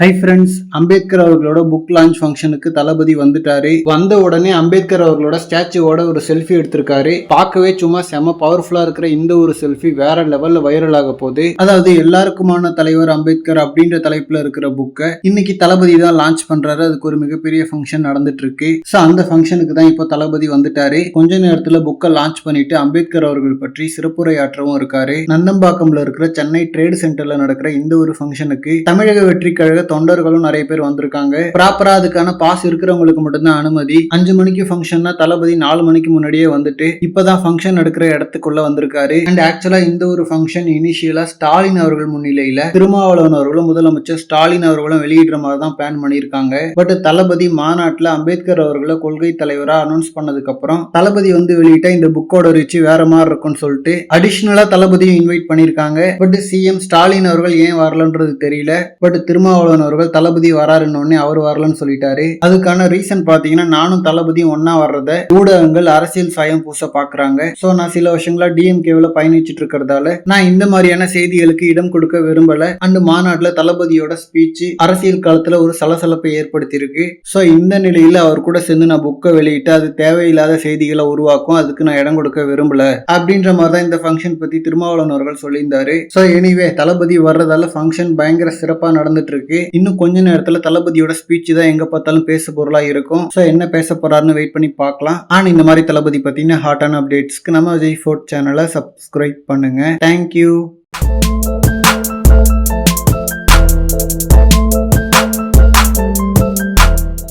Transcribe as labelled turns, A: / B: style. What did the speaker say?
A: Hi friends, Ambedkar அவர்களோட book launch ஃபங்க்ஷனுக்கு தளபதி வந்துட்டாரு. வந்த உடனே அம்பேத்கர் அவர்களோட ஸ்டாச்சுவோட ஒரு செல்ஃபி எடுத்திருக்காரு. பார்க்கவே சும்மா செம பவர்ஃபுல்லா இருக்கிற இந்த ஒரு செல்ஃபி வேற லெவல்ல வைரல் ஆக போகுது. அதாவது எல்லாருக்குமான தலைவர் அம்பேத்கர் அப்படின்ற தலைப்புல இருக்கிற புக்கை இன்னைக்கு தளபதி தான் லான்ச் பண்றாரு. அதுக்கு ஒரு மிகப்பெரிய ஃபங்க்ஷன் நடந்துட்டு இருக்கு. ஸோ அந்த ஃபங்க்ஷனுக்கு தான் இப்போ தளபதி வந்துட்டாரு. கொஞ்ச நேரத்துல புக்கை லான்ச் பண்ணிட்டு அம்பேத்கர் அவர்கள் பற்றி சிறப்புரையாற்றவும் இருக்காரு. நந்தம்பாக்கம்ல இருக்கிற சென்னை ட்ரேட் சென்டர்ல நடக்கிற இந்த ஒரு ஃபங்க்ஷனுக்கு தமிழக வெற்றி கழக தொண்டர்களும் நிறைய பேர் வந்திருக்காங்க. ப்ராப்பரா அதுக்கான பாஸ் இருக்கிறவங்களுக்கு மட்டும்தான் அனுமதி. 5 மணிக்கு ஃபங்க்ஷன்னா தளபதி 4 மணிக்கு முன்னாடியே வந்துட்டு இப்பதான் ஃபங்க்ஷன் எடுக்கிற இடத்துக்குள்ள வந்திருக்காரு. அண்ட் ஆக்சுவலா இந்த ஒரு ஃபங்க்ஷன் இனிஷியலா ஸ்டாலின் அவர்கள் முன்னிலையில திருமாவளவன் அவர்களும் முதலமைச்சர் ஸ்டாலின் அவர்களும் வெளியிடுற மாதிரி தான் பிளான் பண்ணியிருக்காங்க. பட் தளபதி மாநாட்டில் அம்பேத்கர் அவர்களை கொள்கை தலைவரா அனௌன்ஸ் பண்ணதுக்கு அப்புறம் தளபதி வந்து வெளியிட்ட இந்த புக்கோட ரிச்சு வேற மாதிரி இருக்கும்னு சொல்லிட்டு அடிஷனலா தளபதியும் இன்வைட் பண்ணியிருக்காங்க. பட் சிஎம் ஸ்டாலின் அவர்கள் ஏன் வரலன்றது தெரியல. பட் திருமாவளவன் அவர்கள் தளபதி வராருன்னு அவர் வரலன்னு சொல்லிட்டாரு. அதுக்கான ரீசன் பாத்தீங்கன்னா நானும் தளபதியும் ஒன்னா வர்றத ஊடகங்கள் அரசியல் சாயம் பூச பாக்குறாங்க. சோ நான் சில வருஷங்களா டிஎம்கேவில் பயணிச்சுட்டு இருக்கிறதால நான் இந்த மாதிரியான செய்திகளுக்கு இடம் கொடுக்க விரும்பல. அண்ட் மாநாட்டுல தளபதியோட ஸ்பீச் அரசியல் காலத்துல ஒரு சலசலப்பை ஏற்படுத்தி இருக்கு. சோ இந்த நிலையில அவர் கூட சேர்ந்து நான் புக்கை வெளியிட்டு அது தேவையில்லாத செய்திகளை உருவாக்கும், அதுக்கு நான் இடம் கொடுக்க விரும்பல அப்படின்ற மாதிரி தான் இந்த ஃபங்க்ஷன் பத்தி திருமாவளவன் அவர்கள் சொல்லியிருந்தாரு. சோ எனிவே தளபதி வர்றதால ஃபங்க்ஷன் பயங்கர சிறப்பா நடந்துட்டு இருக்கு. இன்னும் கொஞ்ச நேரத்துல தளபதியோட ஸ்பீச் தான் எங்க பார்த்தாலும் பேச பொருளா இருக்கும். சோ என்ன பேச போறாருன்னு வெயிட் பண்ணி பார்க்கலாம். ஆனா இந்த மாதிரி தளபதி பத்தின ஹாட்டான அப்டேட்ஸ்க்கு நம்ம விஜய் ஃபோர்ட் சேனலை சப்ஸ்கிரைப் பண்ணுங்க. தேங்க்யூ.